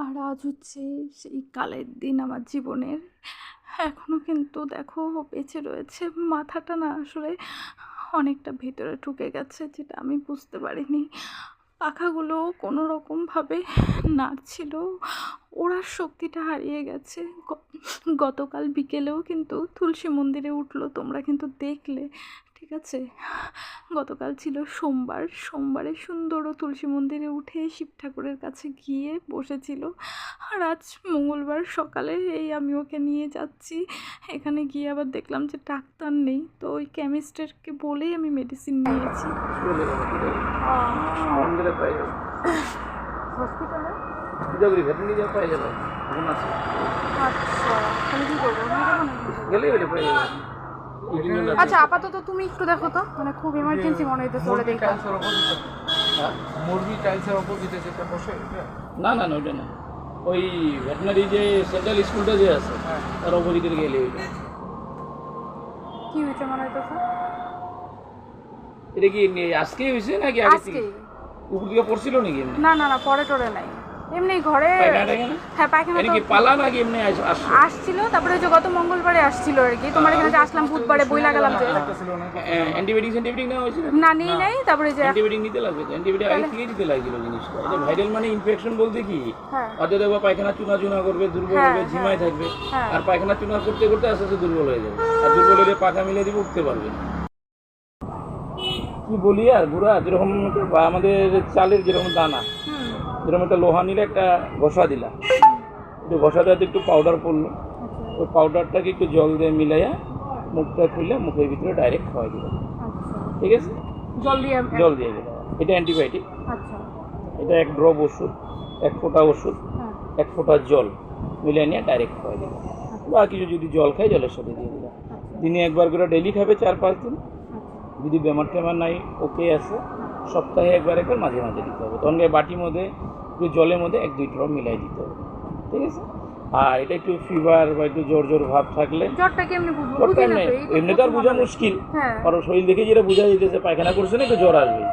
আর আজ হচ্ছে সেই কালের দিন আমার জীবনের। এখনও কিন্তু দেখো ও বেঁচে রয়েছে। মাথাটা না আসলে অনেকটা ভেতরে ঢুকে গেছে, যেটা আমি বুঝতে পারিনি। পাখাগুলো কোনো রকমভাবে নাড়ছিল, ওড়ার শক্তিটা হারিয়ে গেছে। গতকাল বিকেলেও কিন্তু তুলসী মন্দিরে উঠলো, তোমরা কিন্তু দেখলে, ঠিক আছে। গতকাল ছিল সোমবার, সোমবারে সুন্দরও তুলসী মন্দিরে উঠে শিব ঠাকুরের কাছে গিয়ে বসেছিল। আর আজ মঙ্গলবার সকালে এই আমি ওকে নিয়ে যাচ্ছি, এখানে গিয়ে আবার দেখলাম যে ডাক্তার নেই, তো ওই কেমিস্টকে বলেই আমি মেডিসিন নিয়েছি। হসপিটালে আচ্ছা, তাহলে কী করবো? আচ্ছা, আপাতত তুমি একটু দেখো তো, মানে খুব ইমার্জেন্সি মনে হইতেছে, ওরা দেখো। মুরগি টাইলসের অপোজিটে যেটা বসে না না না, ওইটা না, ওই ভেটেনারি যে সেন্ট্রাল স্কুলটা যে আছে তার অপোজিটে গেলে ওইটা। কি হয়েছে মনে হইতেছে? এটা কি আজকেই হয়েছে নাকি আগে থেকে? আজকেই। উপর দিকে পড়ছিল নাকি এমনি? না না না, পরে টরে নাই, এমনি ঘরে। হ্যাঁ, পায়খানা তো কি পালা নাকি এমনি আসছিল, তারপরে যে গত মঙ্গলবারে আসছিল আর কি, তোমার এখানে যে আসলাম বুধবারে, বইলা গেলাম যে অ্যান্টিবায়োটিক নেওয়া হয়েছিল না, নিই নাই। তারপরে যে অ্যান্টিবায়োটিক নিতে লাগবে, অ্যান্টিবায়োটিক আগে থেকেই দিতে লাগছিল জিনিসটা। এটা ভাইরাল মানে ইনফেকশন বলতে কি, হয়তো দেখবো পায়খানা চুনা চুনা করবে, দুর্বল হবে, ঝিমায় থাকবে, আর পায়খানা চুনা করতে করতে আস্তে আস্তে দুর্বল হয়ে যাবে, আর দুর্বল হলে পাখা মিলে দিবে, উঠতে পারবে না। কি বলি আর বুড়া, যেরকম আমাদের চালের যেরকম দানা, যেরকম একটা লোহা নিলে একটা ঘষা দিলা, একটু ঘষা দেওয়াতে একটু পাউডার পড়লো, ওই পাউডারটাকে একটু জল দিয়ে মিলাইয়া মুখটা খুলে মুখের ভিতরে ডাইরেক্ট খাওয়াই দিল, ঠিক আছে? জল দিয়ে দিল। এটা অ্যান্টিবায়োটিক। এটা এক ড্রপ ওষুধ, এক ফোঁটা ওষুধ, এক ফোঁটা জল মিলিয়ে নিয়ে ডাইরেক্ট খাওয়াই দিল। বা কিছু যদি জল খায় জলের সাথে দিয়ে দিল। দিনে একবার করে ডেলি খাবে 4-5 দিন। যদি বেমার টেমার নাই, ওকে আছে, সপ্তাহে একবার একবার মাঝে মাঝে দিতে হবে। তখন বাটির মধ্যে একটু জলের মধ্যে 1-2 ড্রপ মিলাই দিতে হবে, ঠিক আছে? আর এটা একটু ফিভার বা একটু জ্বর জ্বর ভাব থাকলে, জ্বরটা এমনি এমনি তো আর বোঝা মুশকিল, কারণ শরীর দেখে যেটা বোঝা যেতেছে পায়খানা করছে না, একটু জ্বর আসবে।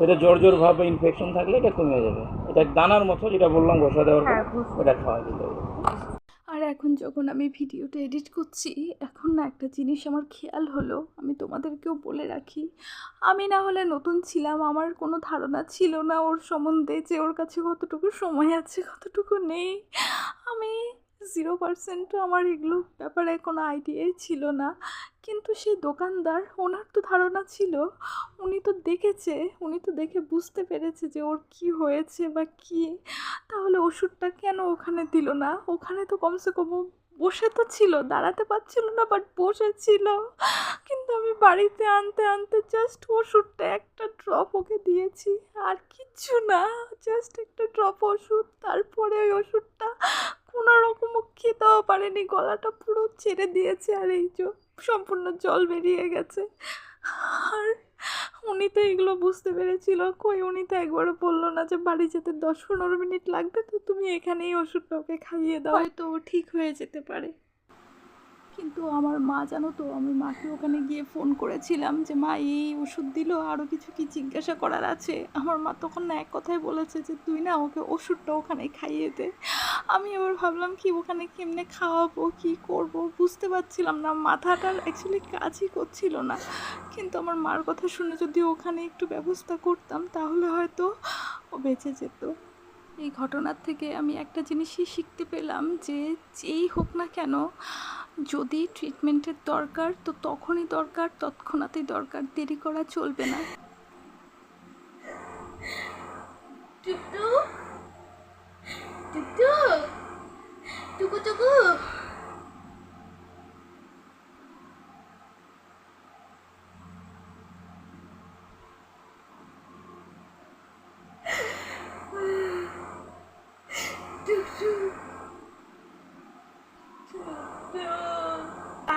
এটা জ্বর জ্বর ভাব বা ইনফেকশন থাকলে এটা কমে যাবে। এটা দানার মতো, যেটা বললাম ঘষা দেওয়ার পর ওটা খাওয়া দিতে হবে। আর এখন যখন আমি ভিডিওটা এডিট করছি, এখন না একটা জিনিস আমার খেয়াল হলো, আমি তোমাদেরকেও বলে রাখি। আমি না হলে নতুন ছিলাম, আমার কোনো ধারণা ছিল না ওর সম্বন্ধে, যে ওর কাছে কতটুকু সময় আছে কতটুকু নেই। আমি 0%ও আমার এগুলো ব্যাপারে কোনো আইডিয়াই ছিল না। কিন্তু সেই দোকানদার, ওনার তো ধারণা ছিল, উনি তো দেখেছে, উনি তো দেখে বুঝতে পেরেছে যে ওর কি হয়েছে বা কী। তাহলে ওষুধটা কেন ওখানে দিল না? ওখানে তো কমসে কম বসে তো ছিল, দাঁড়াতে পারছিল না, বাট বসেছিল। কিন্তু আমি বাড়িতে আনতে আনতে জাস্ট ওষুধটা একটা ড্রপ ওকে দিয়েছি, আর কিচ্ছু না, জাস্ট একটা ড্রপ ওষুধ। তারপরে ওই ওষুধটা কোনো রকম খেতেও পারেনি, গলাটা পুরো ছেড়ে দিয়েছে, আর এই যে সম্পূর্ণ জল বেরিয়ে গেছে। আর উনি তো এগুলো বুঝতে পেরেছিল, কই উনি তো একবারও বললো না যে বাড়ি যেতে 10-15 মিনিট লাগবে, তো তুমি এখানেই ওষুধটা ওকে খাইয়ে দাও, হয়তো ও ঠিক হয়ে যেতে পারে। কিন্তু আমার মা, জানো তো, আমি মাকে ওখানে গিয়ে ফোন করেছিলাম যে মা এই ওষুধ দিল, আরও কিছু কি জিজ্ঞাসা করার আছে। আমার মা তখন না এক কথাই বলেছে যে তুই না ওকে ওষুধটা ওখানে খাইয়ে দে। আমি এবার ভাবলাম কি ওখানে কেমনে খাওয়াবো, কি করব, বুঝতে পারছিলাম না, মাথাটার অ্যাকচুয়ালি কাজই করছিল না। কিন্তু আমার মার কথা শুনে যদি ওখানে একটু ব্যবস্থা করতাম, তাহলে হয়তো ও বেঁচে যেত। এই ঘটনার থেকে আমি একটা জিনিসই শিখতে পেলাম, যে যেই হোক না কেন, যদি ট্রিটমেন্টের দরকার তো তখনই দরকার, তৎক্ষণাৎই দরকার, দেরি করা চলবে না। টুকটু, টুকটু, টুকু টুকু,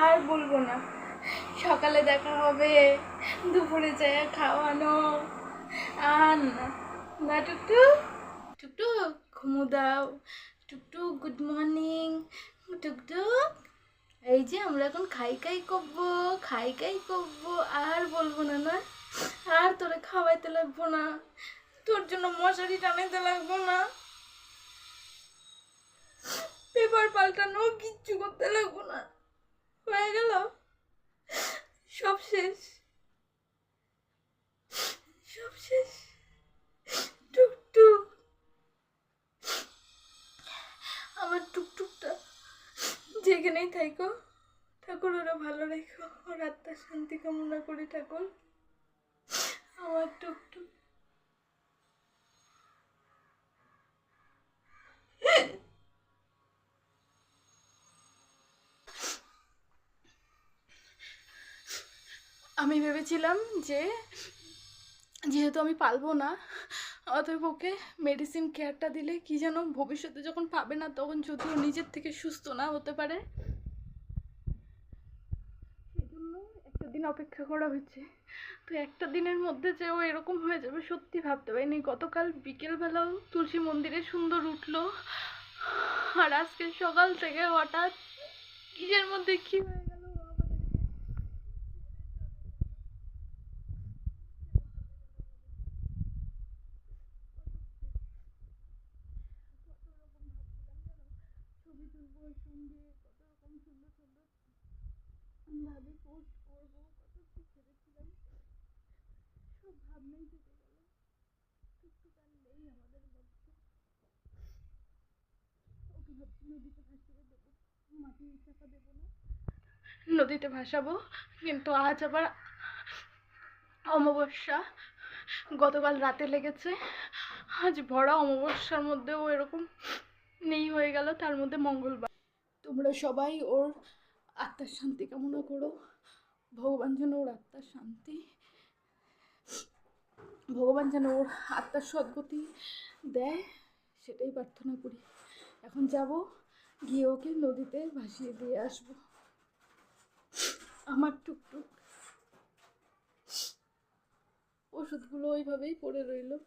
আর বলবো না, সকালে দেখা হবে, দুপুরে যায় খাওয়ানো, আর না না টুকটু, টুকটু ঘুমো দাও, টুকটু গুড মর্নিং, টুকটু এই যে আমরা এখন খাই খাই করবো, খাই খাই করবো, আর বলবো না, না আর তোরে খাওয়াইতে লাগবো না, তোর জন্য মশারি টানাইতে লাগবো না। পাল্টানো, কিচ্ছু করতে লাগবো না, হয়ে গেল, সব শেষ, সব শেষ। টুকটুক, আমার টুকটুকটা যেখানেই থাইকো, ঠাকুর ওরা ভালো রেখো, ওর আত্মার শান্তি কামনা করি ঠাকুর। আমার টুকটুক। আমি ভেবেছিলাম যে যেহেতু আমি পালবো না, অতএব ওকে মেডিসিন কেয়ারটা দিলে কি যেন ভবিষ্যতে যখন পাবে না তখন যদিও নিজের থেকে সুস্থ না হতে পারে, সেই জন্য একটা দিন অপেক্ষা করা হয়েছে। তো একটা দিনের মধ্যে যে ও এরকম হয়ে যাবে সত্যি ভাবতে পারিনি। গতকাল বিকেলবেলাও তুলসী মন্দিরে সুন্দর উঠলো, আর আজকে সকাল থেকে হঠাৎ কিসের মধ্যে কি হয়ে গেল ও আমাদেরকে কত রকম ভাবছিলাম জানো, ছবি তুলবো ওর সঙ্গে, কত রকম সুন্দর সুন্দর ভাবে পোস্ট করবো, কত কি ভেবেছিলাম, সব ভাবনাই থেকে গেল। টুকটুক আর নেই আমাদের মধ্যে। ওকে ভাবছি নদীতে ভাসিয়ে দেবো, মাটির চাপা দেবো না, নদীতে ভাসাবো। কিন্তু আজ আবার অমাবস্যা, গতকাল রাতে লেগেছে, আজ ভরা অমাবস্যার মধ্যেও এরকম নেই হয়ে গেল, তার মধ্যে মঙ্গলবার। তোমরা সবাই ওর আত্মার শান্তি কামনা করো, ভগবান যেন ওর আত্মার শান্তি, ভগবান যেন ওর আত্মার সদ্গতি দেয়, সেটাই প্রার্থনা করি। এখন যাব, গিয়ে ওকে নদীতে ভাসিয়ে দিয়ে আসবো। আমার টুকটুক ওষুধগুলো ওইভাবেই পড়ে রইলো।